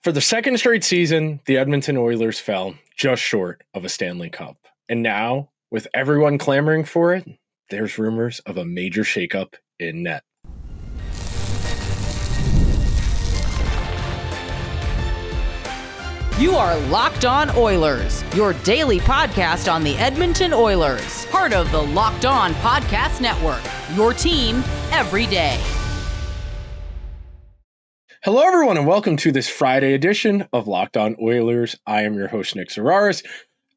For the second straight season, the Edmonton Oilers fell just short of a Stanley Cup. And now, with everyone clamoring for it, there's rumors of a major shakeup in net. You are Locked On Oilers, your daily podcast on the Edmonton Oilers, part of the Locked On Podcast Network, your team every day. Hello, everyone, and welcome to this Friday edition of Locked On Oilers. I am your host, NICK Zararis.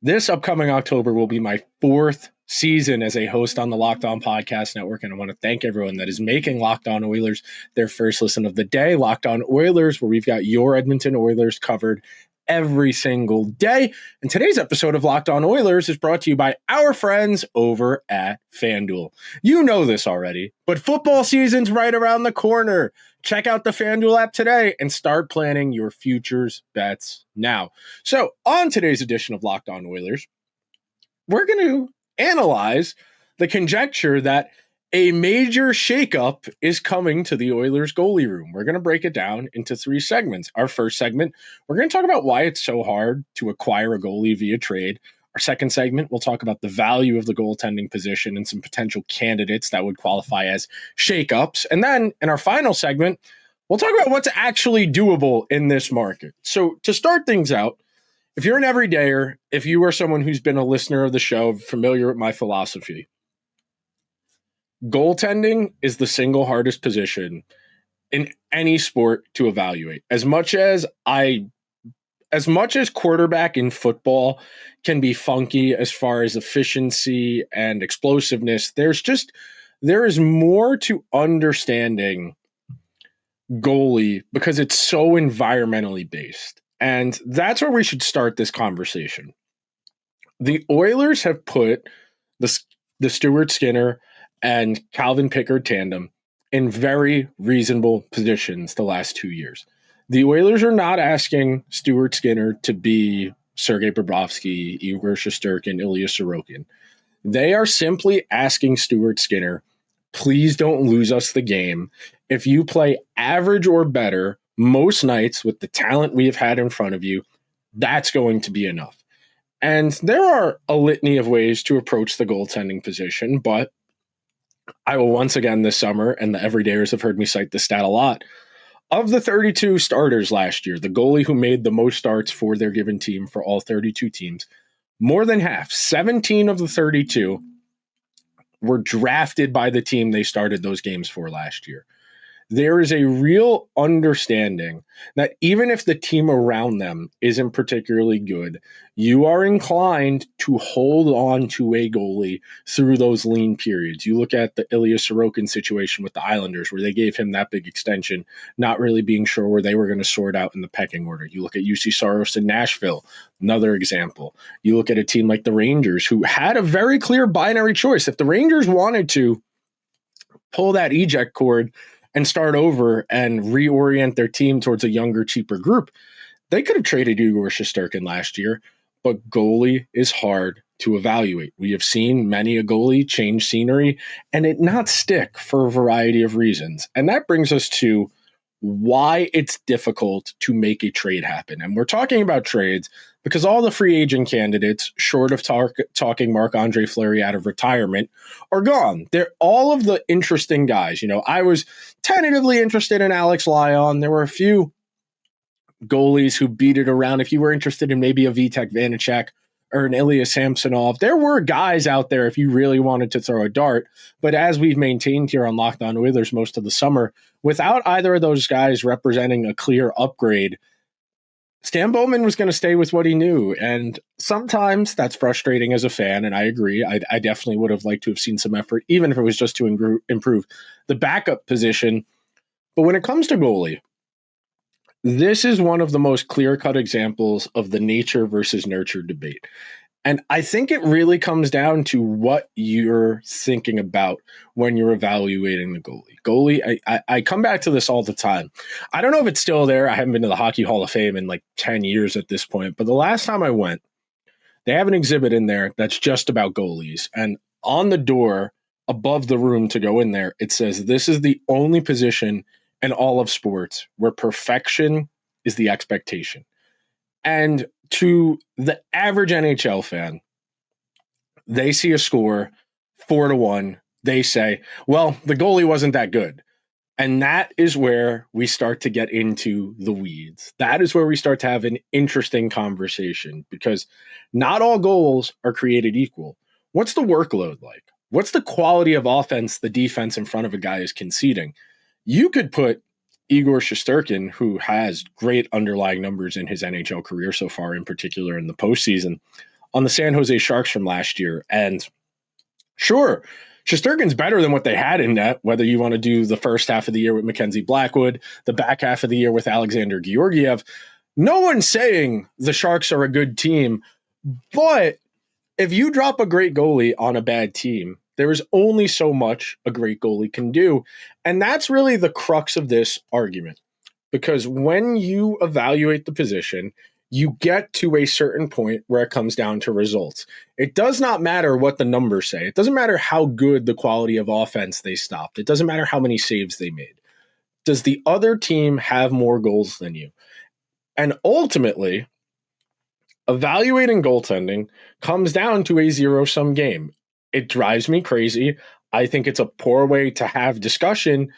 This upcoming October will be my fourth season as a host on the Locked On Podcast Network, and I want to thank everyone that is making Locked On Oilers their first listen of the day. Locked On Oilers, where we've got your Edmonton Oilers covered every single day. And today's episode of Locked On Oilers is brought to you by our friends over at FanDuel. You know this already, but football season's right around the corner. Check out the FanDuel app today and start planning your futures bets now. So on today's edition of Locked On Oilers, we're going to analyze the conjecture that a major shakeup is coming to the Oilers goalie room. We're going to break it down into three segments. Our first segment, we're going to talk about why it's so hard to acquire a goalie via trade. Our second segment, we'll talk about the value of the goaltending position and some potential candidates that would qualify as shakeups. And then in our final segment, we'll talk about what's actually doable in this market. So to start things out, if you're an everydayer, if you are someone who's been a listener of the show, familiar with my philosophy, goaltending is the single hardest position in any sport to evaluate. As much as quarterback in football can be funky as far as efficiency and explosiveness, there is more to understanding goalie because it's so environmentally based. And that's where we should start this conversation. The Oilers have put the Stuart Skinner and Calvin Pickard tandem in very reasonable positions the last 2 years. The Oilers are not asking Stuart Skinner to be Sergei Bobrovsky, Igor Shesterkin, Ilya Sorokin. They are simply asking Stuart Skinner, please don't lose us the game. If you play average or better most nights with the talent we have had in front of you, that's going to be enough. And there are a litany of ways to approach the goaltending position, but I will once again this summer, and the everydayers have heard me cite this stat a lot, of the 32 starters last year, the goalie who made the most starts for their given team for all 32 teams, more than half, 17 of the 32, were drafted by the team they started those games for last year. There is a real understanding that even if the team around them isn't particularly good, you are inclined to hold on to a goalie through those lean periods. You look at the Ilya Sorokin situation with the Islanders, where they gave him that big extension, not really being sure where they were going to sort out in the pecking order. You look at UC Saros in Nashville, another example. You look at a team like the Rangers, who had a very clear binary choice. If the Rangers wanted to pull that eject cord and start over and reorient their team towards a younger, cheaper group, they could have traded Igor Shesterkin last year, but goalie is hard to evaluate. We have seen many a goalie change scenery and it not stick for a variety of reasons. And that brings us to why it's difficult to make a trade happen. And we're talking about trades because all the free agent candidates, short of talking Marc-Andre Fleury out of retirement, are gone. They're all of the interesting guys. You know, I was tentatively interested in Alex Lyon. There were a few goalies who beat it around. If you were interested in maybe a Vitek Vanacek or an Ilya Samsonov, there were guys out there if you really wanted to throw a dart. But as we've maintained here on Locked On Oilers most of the summer, without either of those guys representing a clear upgrade, Stan Bowman was going to stay with what he knew. And sometimes that's frustrating as a fan, and I agree. I definitely would have liked to have seen some effort, even if it was just to improve the backup position. But when it comes to goalie, this is one of the most clear-cut examples of the nature versus nurture debate. And I think it really comes down to what you're thinking about when you're evaluating the goalie. Goalie, I come back to this all the time. I don't know if it's still there. I haven't been to the Hockey Hall of Fame in like 10 years at this point. But the last time I went, they have an exhibit in there that's just about goalies. And on the door above the room to go in there, it says, this is the only position in all of sports where perfection is the expectation. And to the average NHL fan, they see a score 4-1. They say, well, the goalie wasn't that good. And that is where we start to get into the weeds. That is where we start to have an interesting conversation, because not all goals are created equal. What's the workload like? What's the quality of offense the defense in front of a guy is conceding? You could put Igor Shesterkin, who has great underlying numbers in his NHL career so far, in particular in the postseason, on the San Jose Sharks from last year. And sure, Shesterkin's better than what they had in net, whether you want to do the first half of the year with Mackenzie Blackwood, the back half of the year with Alexander Georgiev. No one's saying the Sharks are a good team, but if you drop a great goalie on a bad team, there is only so much a great goalie can do. And that's really the crux of this argument. Because when you evaluate the position, you get to a certain point where it comes down to results. It does not matter what the numbers say. It doesn't matter how good the quality of offense they stopped. It doesn't matter how many saves they made. Does the other team have more goals than you? And ultimately, evaluating goaltending comes down to a zero-sum game. It drives me crazy. I think it's a poor way to have discussion.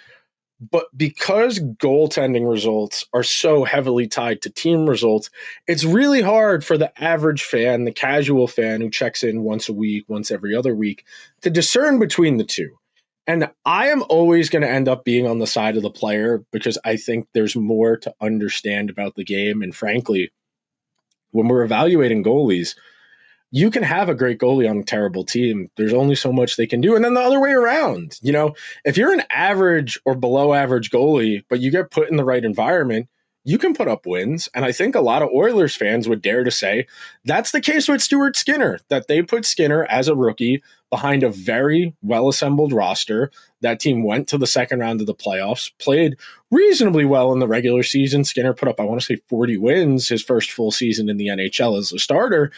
But because goaltending results are so heavily tied to team results, it's really hard for the average fan, the casual fan who checks in once a week, once every other week, to discern between the two. And I am always going to end up being on the side of the player, because I think there's more to understand about the game. And frankly, when we're evaluating goalies, you can have a great goalie on a terrible team. There's only so much they can do. And then the other way around, if you're an average or below average goalie, but you get put in the right environment, you can put up wins. And I think a lot of Oilers fans would dare to say that's the case with Stuart Skinner, that they put Skinner as a rookie behind a very well-assembled roster. That team went to the second round of the playoffs, played reasonably well in the regular season. Skinner put up, I want to say, 40 wins his first full season in the NHL as a starter.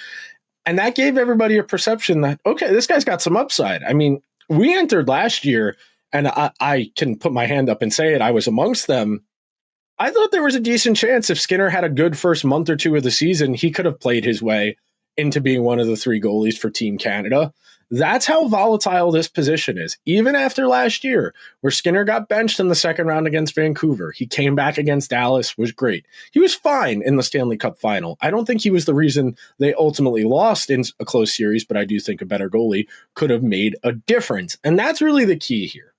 And that gave everybody a perception that, okay, this guy's got some upside. I mean, we entered last year, and I can put my hand up and say it, I was amongst them. I thought there was a decent chance if Skinner had a good first month or two of the season, he could have played his way into being one of the three goalies for Team Canada. That's how volatile this position is. Even after last year, where Skinner got benched in the second round against Vancouver, he came back against Dallas, was great. He was fine in the Stanley Cup final. I don't think he was the reason they ultimately lost in a close series, but I do think a better goalie could have made a difference. And that's really the key here.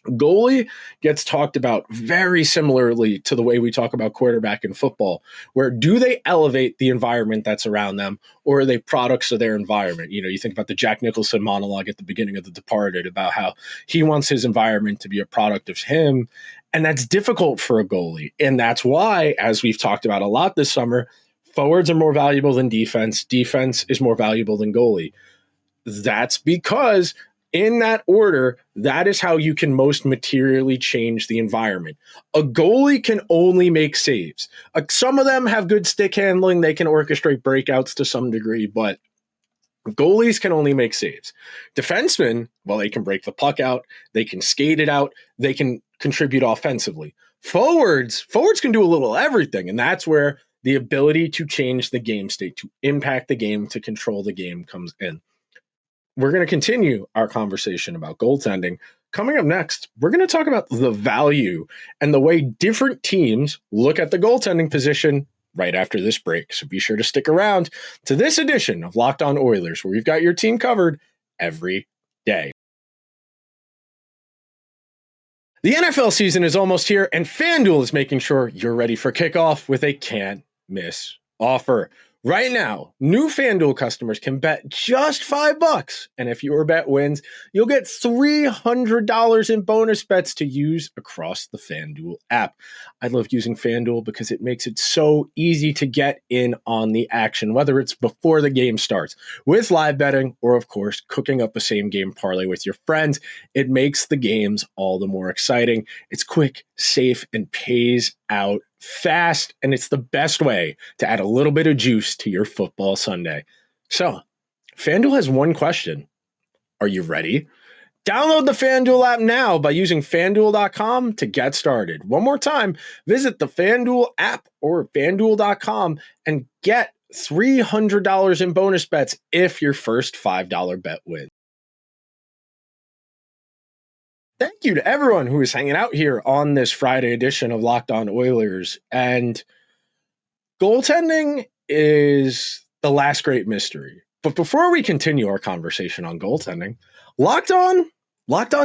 Goalie gets talked about very similarly to the way we talk about quarterback in football, where do they elevate the environment that's around them, or are they products of their environment? You think about the Jack Nicholson monologue at the beginning of The Departed about how he wants his environment to be a product of him, and that's difficult for a goalie. And that's why, as we've talked about a lot this summer, forwards are more valuable than defense. Defense is more valuable than goalie. That's because in that order, that is how you can most materially change the environment. A goalie can only make saves. Some of them have good stick handling. They can orchestrate breakouts to some degree, but goalies can only make saves. Defensemen, well, they can break the puck out. They can skate it out. They can contribute offensively. Forwards can do a little everything, and that's where the ability to change the game state, to impact the game, to control the game comes in. We're going to continue our conversation about goaltending. Coming up next, we're going to talk about the value and the way different teams look at the goaltending position right after this break. So be sure to stick around to this edition of Locked On Oilers, where we've got your team covered every day. The NFL season is almost here, and FanDuel is making sure you're ready for kickoff with a can't-miss offer. Right now, new FanDuel customers can bet just $5, and if your bet wins, you'll get $300 in bonus bets to use across the FanDuel app. I love using FanDuel because it makes it so easy to get in on the action, whether it's before the game starts, with live betting, or of course, cooking up a same-game parlay with your friends. It makes the games all the more exciting. It's quick, safe, and pays out fast, and it's the best way to add a little bit of juice to your football Sunday. So, FanDuel has one question. Are you ready? Download the FanDuel app now by using FanDuel.com to get started. One more time, visit the FanDuel app or FanDuel.com and get $300 in bonus bets if your first $5 bet wins. Thank you to everyone who is hanging out here on this Friday edition of Locked On Oilers. And goaltending is the last great mystery. But before we continue our conversation on goaltending, Locked On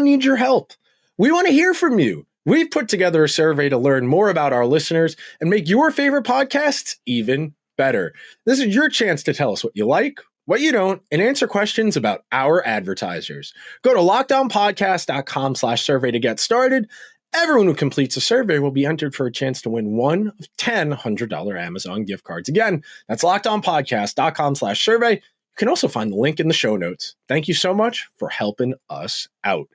needs your help. We want to hear from you. We've put together a survey to learn more about our listeners and make your favorite podcasts even better. This is your chance to tell us what you like, what you don't, and answer questions about our advertisers. Go to lockdownpodcast.com/survey to get started. Everyone who completes a survey will be entered for a chance to win one of 10 $100 Amazon gift cards. Again, that's lockdownpodcast.com/survey. You can also find the link in the show notes. Thank you so much for helping us out.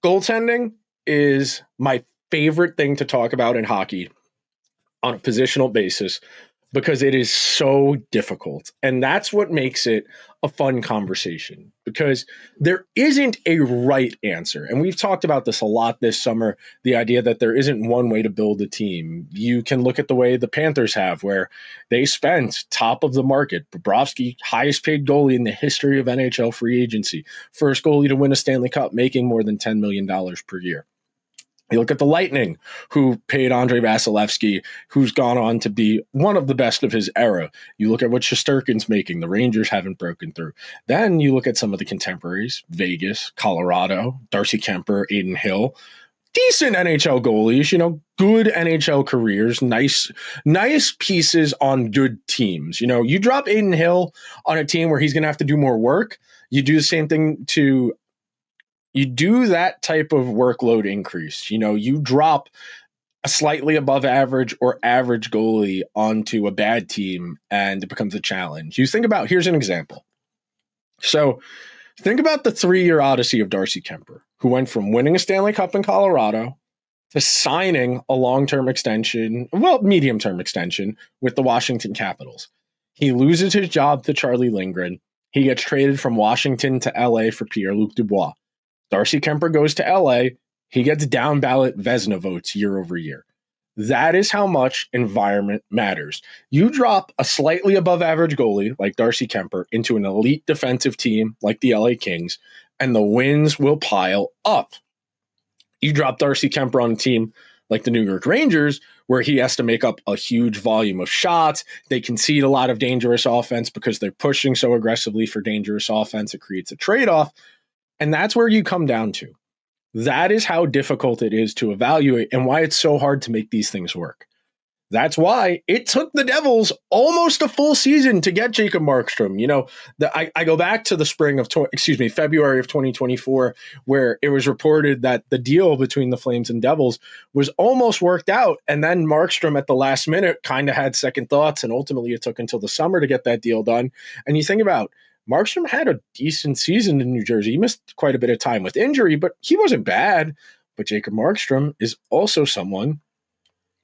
Goaltending is my favorite thing to talk about in hockey on a positional basis because it is so difficult. And that's what makes it a fun conversation, because there isn't a right answer. And we've talked about this a lot this summer, the idea that there isn't one way to build a team. You can look at the way the Panthers have, where they spent top of the market. Bobrovsky, highest paid goalie in the history of NHL free agency. First goalie to win a Stanley Cup, making more than $10 million per year. You look at the Lightning, who paid Andrei Vasilevsky, who's gone on to be one of the best of his era. You look at what Shesterkin's making. The Rangers haven't broken through. Then you look at some of the contemporaries, Vegas, Colorado, Darcy Kemper, Aiden Hill. Decent NHL goalies, good NHL careers, nice pieces on good teams. You drop Aiden Hill on a team where he's going to have to do more work. You do the same thing you do that type of workload increase. You drop a slightly above average or average goalie onto a bad team and it becomes a challenge. Here's an example. So think about the 3-year odyssey of Darcy Kemper, who went from winning a Stanley Cup in Colorado to signing a medium-term extension with the Washington Capitals. He loses his job to Charlie Lindgren. He gets traded from Washington to LA for Pierre-Luc Dubois. Darcy Kemper goes to LA. He gets down ballot Vezina votes year over year. That is how much environment matters. You drop a slightly above average goalie like Darcy Kemper into an elite defensive team like the LA Kings, and the wins will pile up. You drop Darcy Kemper on a team like the New York Rangers, where he has to make up a huge volume of shots. They concede a lot of dangerous offense because they're pushing so aggressively for dangerous offense. It creates a trade-off. And that's where you come down to. That is how difficult it is to evaluate and why it's so hard to make these things work. That's why it took the Devils almost a full season to get Jacob Markstrom. I go back to the February of 2024, where it was reported that the deal between the Flames and Devils was almost worked out. And then Markstrom at the last minute kind of had second thoughts. And ultimately it took until the summer to get that deal done. And you think about Markstrom had a decent season in New Jersey. He missed quite a bit of time with injury, but he wasn't bad. But Jacob Markstrom is also someone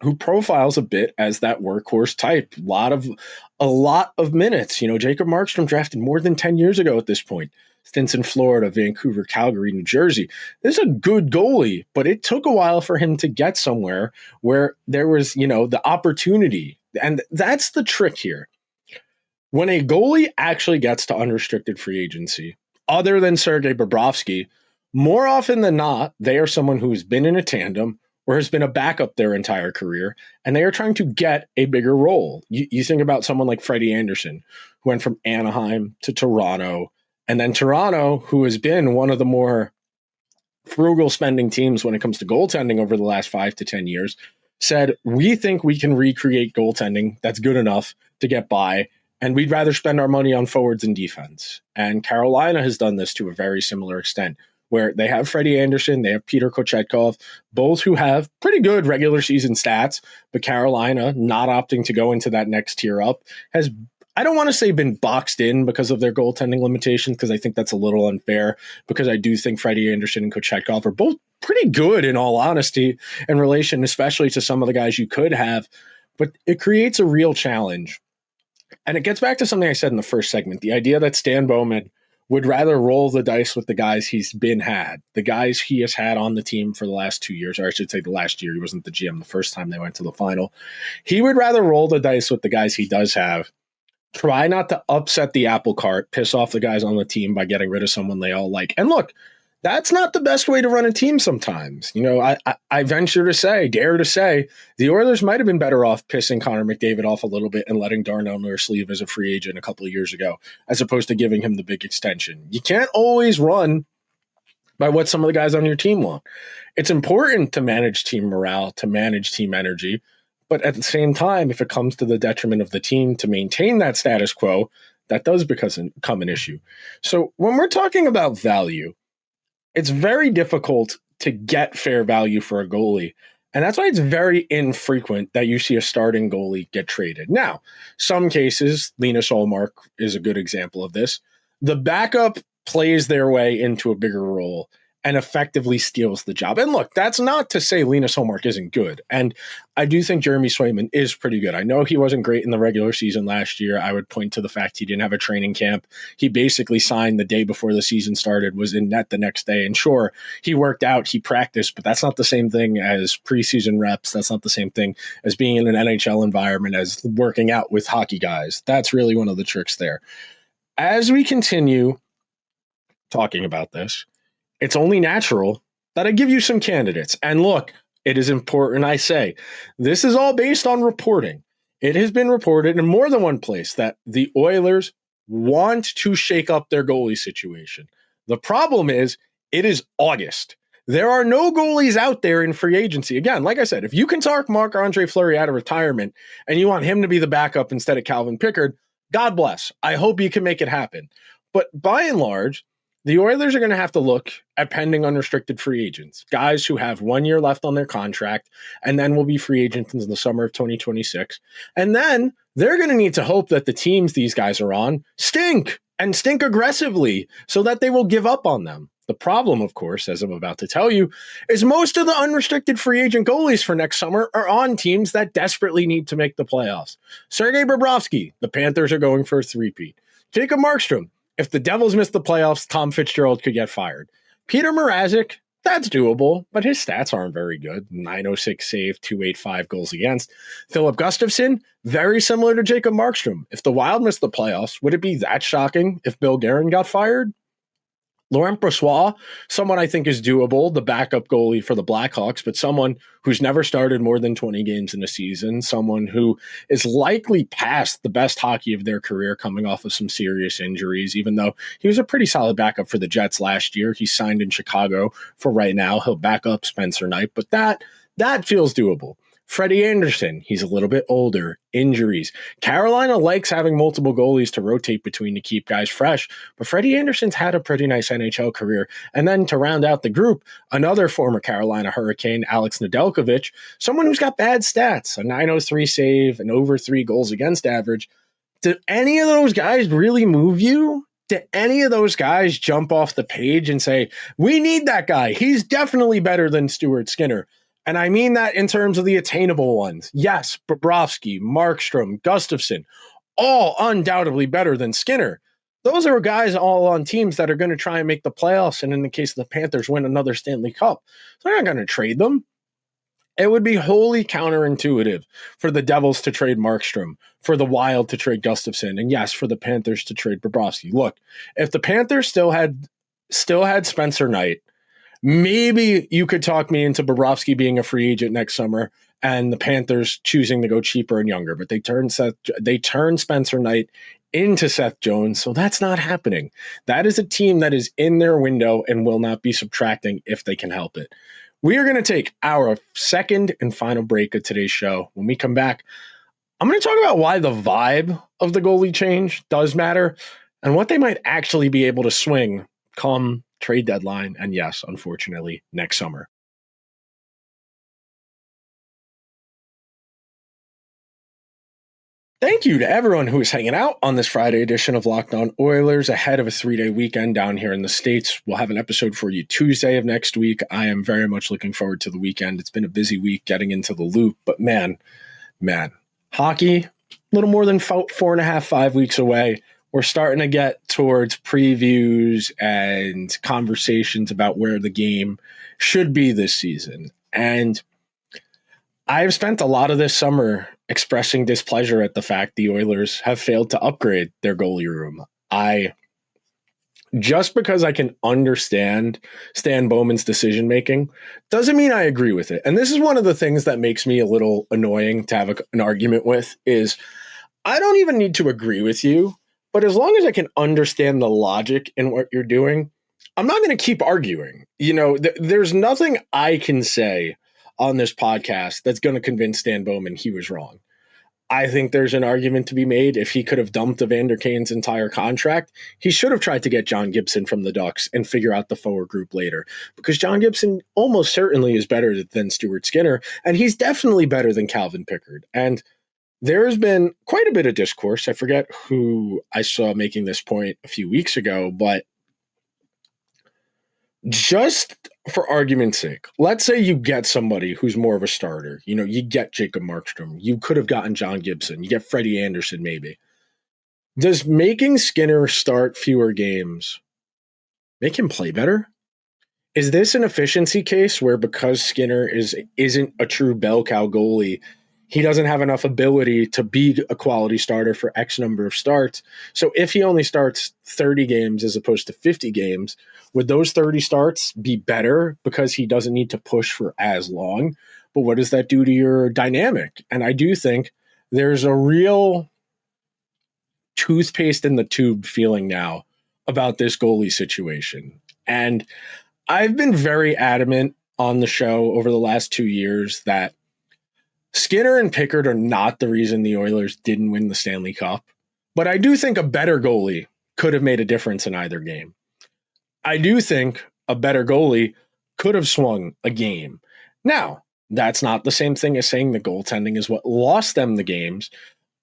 who profiles a bit as that workhorse type. A lot of minutes. Jacob Markstrom drafted more than 10 years ago at this point. Stints in Florida, Vancouver, Calgary, New Jersey. This is a good goalie, but it took a while for him to get somewhere where there was, the opportunity. And that's the trick here. When a goalie actually gets to unrestricted free agency, other than Sergei Bobrovsky, more often than not, they are someone who's been in a tandem or has been a backup their entire career, and they are trying to get a bigger role. You think about someone like Freddie Anderson, who went from Anaheim to Toronto, and then Toronto, who has been one of the more frugal spending teams when it comes to goaltending over the last 5 to 10 years, said, we think we can recreate goaltending that's good enough to get by, and we'd rather spend our money on forwards and defense. And Carolina has done this to a very similar extent, where they have Freddie Anderson, they have Peter Kochetkov, both who have pretty good regular season stats, but Carolina, not opting to go into that next tier up, has, I don't want to say been boxed in because of their goaltending limitations, because I think that's a little unfair, because I do think Freddie Anderson and Kochetkov are both pretty good, in all honesty, in relation especially to some of the guys you could have, but it creates a real challenge. And it gets back to something I said in the first segment, the idea that Stan Bowman would rather roll the dice with the guys the guys he has had on the team for the last 2 years, or I should say the last year. He wasn't the GM the first time they went to the final. He would rather roll the dice with the guys he does have, try not to upset the apple cart, piss off the guys on the team by getting rid of someone they all like. And look, that's not the best way to run a team sometimes. I dare to say, the Oilers might have been better off pissing Connor McDavid off a little bit and letting Darnell Nurse leave as a free agent a couple of years ago, as opposed to giving him the big extension. You can't always run by what some of the guys on your team want. It's important to manage team morale, to manage team energy, but at the same time, if it comes to the detriment of the team to maintain that status quo, that does become an issue. So when we're talking about value, it's very difficult to get fair value for a goalie. And that's why it's very infrequent that you see a starting goalie get traded. Now, some cases, Linus Ullmark is a good example of this. The backup plays their way into a bigger role and effectively steals the job. And look, that's not to say Linus Ullmark isn't good. And I do think Jeremy Swayman is pretty good. I know he wasn't great in the regular season last year. I would point to the fact he didn't have a training camp. He basically signed the day before the season started, was in net the next day. And sure, he worked out, he practiced, but that's not the same thing as preseason reps. That's not the same thing as being in an NHL environment, as working out with hockey guys. That's really one of the tricks there. As we continue talking about this, it's only natural that I give you some candidates. And look, it is important I say, this is all based on reporting. It has been reported in more than one place that the Oilers want to shake up their goalie situation. The problem is, it is August. There are no goalies out there in free agency. Again, like I said, if you can talk Marc-Andre Fleury out of retirement and you want him to be the backup instead of Calvin Pickard, God bless. I hope you can make it happen. But by and large, the Oilers are going to have to look at pending unrestricted free agents, guys who have 1 year left on their contract and then will be free agents in the summer of 2026. And then they're going to need to hope that the teams these guys are on stink and stink aggressively so that they will give up on them. The problem, of course, as I'm about to tell you, is most of the unrestricted free agent goalies for next summer are on teams that desperately need to make the playoffs. Sergei Bobrovsky, the Panthers are going for a three-peat. Jacob Markstrom, if the Devils miss the playoffs, Tom Fitzgerald could get fired. Peter Mrazek, that's doable, but his stats aren't very good. 906 save, 285 goals against. Philip Gustafsson, very similar to Jacob Markstrom. If the Wild missed the playoffs, would it be that shocking if Bill Guerin got fired? Laurent Brossoit, someone I think is doable, the backup goalie for the Blackhawks, but someone who's never started more than 20 games in a season, someone who is likely past the best hockey of their career coming off of some serious injuries, even though he was a pretty solid backup for the Jets last year. He signed in Chicago for right now. He'll back up Spencer Knight, but that feels doable. Freddie Anderson, he's a little bit older, injuries. Carolina likes having multiple goalies to rotate between to keep guys fresh, but Freddie Anderson's had a pretty nice NHL career. And then to round out the group, another former Carolina Hurricane, Alex Nedeljkovic, someone who's got bad stats, a 903 save, and over 3 goals against average. Do any of those guys really move you? Do any of those guys jump off the page and say, we need that guy? He's definitely better than Stuart Skinner. And I mean that in terms of the attainable ones. Yes, Bobrovsky, Markstrom, Gustafsson, all undoubtedly better than Skinner. Those are guys all on teams that are going to try and make the playoffs, and in the case of the Panthers, win another Stanley Cup. So they're not going to trade them. It would be wholly counterintuitive for the Devils to trade Markstrom, for the Wild to trade Gustafsson, and yes, for the Panthers to trade Bobrovsky. Look, if the Panthers still had Spencer Knight, maybe you could talk me into Bobrovsky being a free agent next summer and the Panthers choosing to go cheaper and younger, but they turned Spencer Knight into Seth Jones, so that's not happening. That is a team that is in their window and will not be subtracting if they can help it. We are going to take our second and final break of today's show. When we come back, I'm going to talk about why the vibe of the goalie change does matter and what they might actually be able to swing come trade deadline, and yes, unfortunately, next summer. Thank you to everyone who is hanging out on this Friday edition of Locked On Oilers ahead of a 3-day weekend down here in the States. We'll have an episode for you Tuesday of next week. I am very much looking forward to the weekend. It's been a busy week getting into the loop, but man, hockey, a little more than 4.5, 5 weeks away. we're starting to get towards previews and conversations about where the game should be this season. And I've spent a lot of this summer expressing displeasure at the fact the Oilers have failed to upgrade their goalie room. Just because I can understand Stan Bowman's decision making doesn't mean I agree with it. And this is one of the things that makes me a little annoying to have an argument with is I don't even need to agree with you, but as long as I can understand the logic in what you're doing, I'm not going to keep arguing. There's nothing I can say on this podcast that's going to convince Stan Bowman he was wrong. I think there's an argument to be made. If he could have dumped Evander Kane's entire contract, he should have tried to get John Gibson from the Ducks and figure out the forward group later, because John Gibson almost certainly is better than Stuart Skinner, and he's definitely better than Calvin Pickard. And there's been quite a bit of discourse. I forget who I saw making this point a few weeks ago, but just for argument's sake, let's say you get somebody who's more of a starter. You get Jacob Markstrom. You could have gotten John Gibson. You get Freddie Anderson, maybe. Does making Skinner start fewer games make him play better? Is this an efficiency case where because Skinner isn't a true bell cow goalie, he doesn't have enough ability to be a quality starter for X number of starts? So if he only starts 30 games as opposed to 50 games, would those 30 starts be better because he doesn't need to push for as long? But what does that do to your dynamic? And I do think there's a real toothpaste in the tube feeling now about this goalie situation. And I've been very adamant on the show over the last 2 years that Skinner and Pickard are not the reason the Oilers didn't win the Stanley Cup. But I do think a better goalie could have made a difference in either game. I do think a better goalie could have swung a game. Now, that's not the same thing as saying the goaltending is what lost them the games,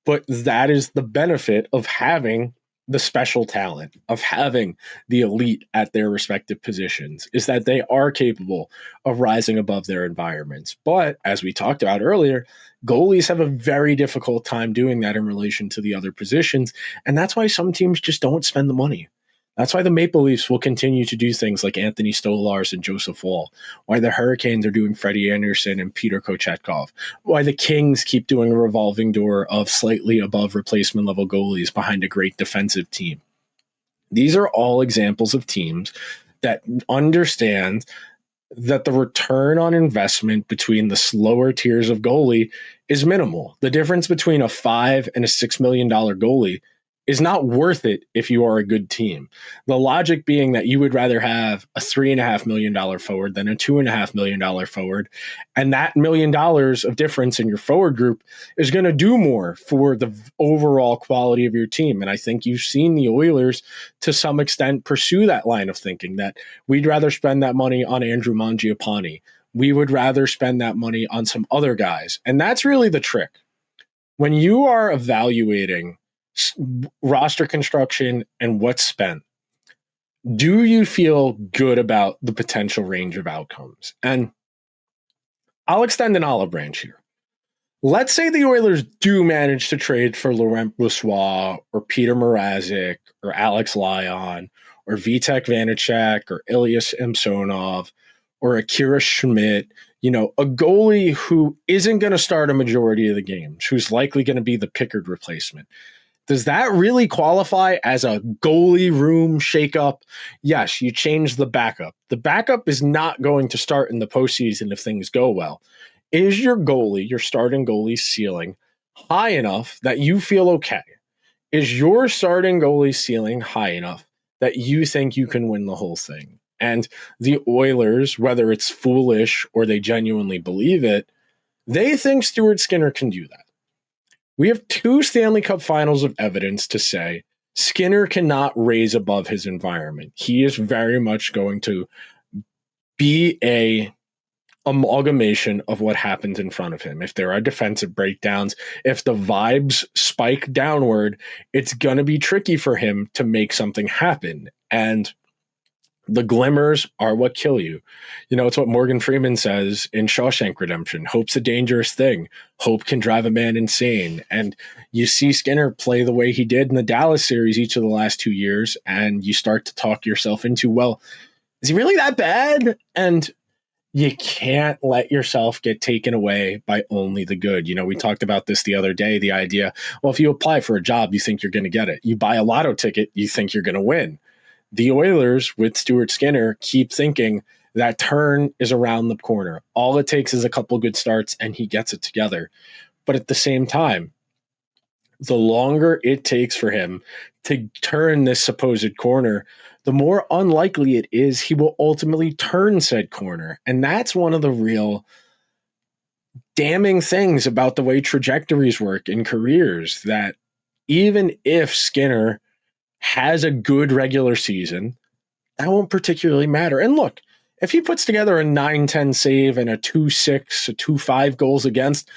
but that is the benefit of having the special talent, of having the elite at their respective positions, is that they are capable of rising above their environments. But as we talked about earlier, goalies have a very difficult time doing that in relation to the other positions. And that's why some teams just don't spend the money. That's why the Maple Leafs will continue to do things like Anthony Stolarz and Joseph Woll, why the Hurricanes are doing Freddie Anderson and Peter Kochetkov, why the Kings keep doing a revolving door of slightly above replacement level goalies behind a great defensive team. These are all examples of teams that understand that the return on investment between the slower tiers of goalie is minimal. The difference between a $5 and a $6 million goalie is not worth it if you are a good team. The logic being that you would rather have a $3.5 million forward than a $2.5 million forward. And that $1 million of difference in your forward group is going to do more for the overall quality of your team. And I think you've seen the Oilers to some extent pursue that line of thinking that we'd rather spend that money on Andrew Mangiapane. We would rather spend that money on some other guys. And that's really the trick. When you are evaluating roster construction and what's spent, do you feel good about the potential range of outcomes? And I'll extend an olive branch here. Let's say the Oilers do manage to trade for Laurent Brossoit or Peter Mrazek or Alex Lyon or Vitek Vanacek or Ilya Samsonov or Akira Schmidt, a goalie who isn't going to start a majority of the games, who's likely going to be the Pickard replacement. Does that really qualify as a goalie room shakeup? Yes, you change the backup. The backup is not going to start in the postseason if things go well. Is your goalie, your starting goalie ceiling high enough that you feel okay? Is your starting goalie ceiling high enough that you think you can win the whole thing? And the Oilers, whether it's foolish or they genuinely believe it, they think Stuart Skinner can do that. We have 2 Stanley Cup finals of evidence to say Skinner cannot raise above his environment. He is very much going to be a amalgamation of what happens in front of him. If there are defensive breakdowns, if the vibes spike downward, it's going to be tricky for him to make something happen. And The glimmers are what kill you. You know, it's what Morgan Freeman says in Shawshank Redemption. Hope's a dangerous thing. Hope can drive a man insane. And you see Skinner play the way he did in the Dallas series each of the last 2 years, and you start to talk yourself into, well, is he really that bad? And you can't let yourself get taken away by only the good. You know, we talked about this the other day, the idea, well, if you apply for a job, you think you're going to get it. You buy a lotto ticket, you think you're going to win. The Oilers with Stuart Skinner keep thinking that turn is around the corner. All it takes is a couple of good starts and he gets it together. But at the same time, the longer it takes for him to turn this supposed corner, the more unlikely it is he will ultimately turn said corner. And that's one of the real damning things about the way trajectories work in careers, that even if Skinner has a good regular season, that won't particularly matter. And look, if he puts together a 9-10 save and a 2-6, a 2-5 goals against,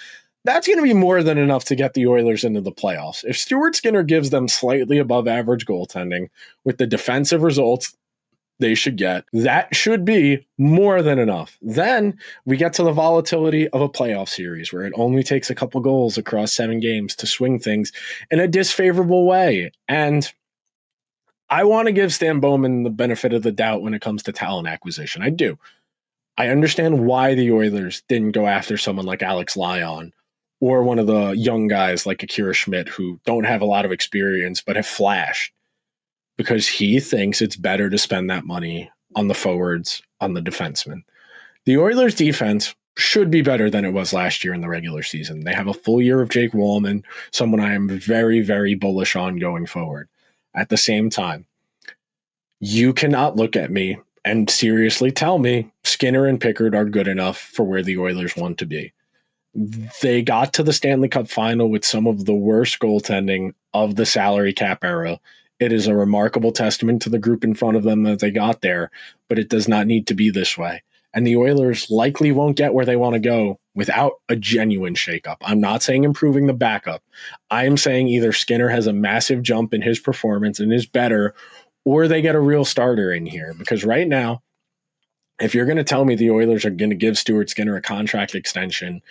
that's going to be more than enough to get the Oilers into the playoffs. If Stuart Skinner gives them slightly above average goaltending with the defensive results they should get, that should be more than enough. Then we get to the volatility of a playoff series where it only takes a couple goals across 7 games to swing things in a disfavorable way. And I want to give Stan Bowman the benefit of the doubt when it comes to talent acquisition. I do. I understand why the Oilers didn't go after someone like Alex Lyon or one of the young guys like Akira Schmidt who don't have a lot of experience but have flashed, because he thinks it's better to spend that money on the forwards, on the defensemen. The Oilers defense should be better than it was last year in the regular season. They have a full year of Jake Wallman, someone I am very, very bullish on going forward. At the same time, you cannot look at me and seriously tell me Skinner and Pickard are good enough for where the Oilers want to be. They got to the Stanley Cup final with some of the worst goaltending of the salary cap era. It is a remarkable testament to the group in front of them that they got there, but it does not need to be this way. And the Oilers likely won't get where they want to go without a genuine shakeup. I'm not saying improving the backup. I am saying either Skinner has a massive jump in his performance and is better, or they get a real starter in here. Because right now, if you're going to tell me the Oilers are going to give Stuart Skinner a contract extension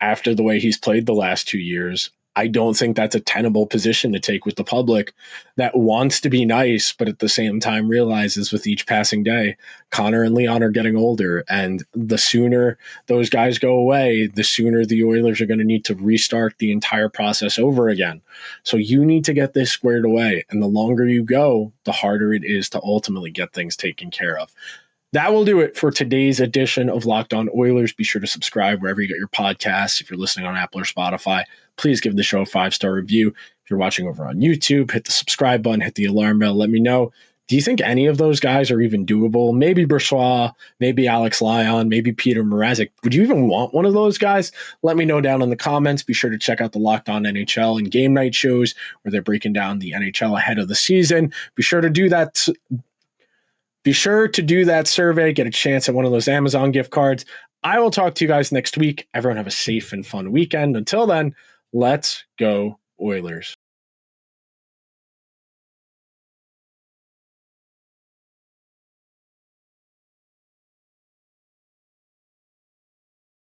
after the way he's played the last 2 years, I don't think that's a tenable position to take with the public that wants to be nice, but at the same time realizes with each passing day, Connor and Leon are getting older. And the sooner those guys go away, the sooner the Oilers are going to need to restart the entire process over again. So you need to get this squared away. And the longer you go, the harder it is to ultimately get things taken care of. That will do it for today's edition of Locked On Oilers. Be sure to subscribe wherever you get your podcasts. If you're listening on Apple or Spotify, please give the show a 5-star review. If you're watching over on YouTube, hit the subscribe button, hit the alarm bell. Let me know, do you think any of those guys are even doable? Maybe Brossoit, maybe Alex Lyon, maybe Peter Mrazek. Would you even want one of those guys? Let me know down in the comments. Be sure to check out the Locked On NHL and game night shows where they're breaking down the NHL ahead of the season. Be sure to do that. Be sure to do that survey, get a chance at one of those Amazon gift cards. I will talk to you guys next week. Everyone have a safe and fun weekend. Until then, let's go Oilers.